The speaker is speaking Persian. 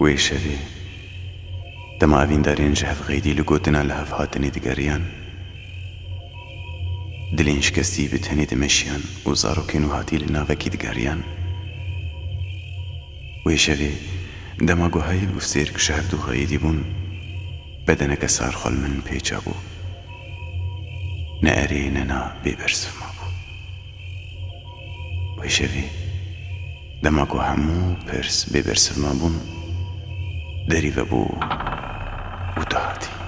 وی شوی دما اوین دارین جهف غیدی لگوتنا لهف هاتنی دگریان دلین شکستی بتنی دمشیان و زاروکین و هاتی لناوکی دگریان وی شوی دما گوهایی بوستیر که شهف دو غیدی بون بدنک سار خل من پیچا بو نه اری نه نا بیبرسف ما بو وی شوی دما گو همو پرس بیبرسف ما بون دری و بو و دهاتی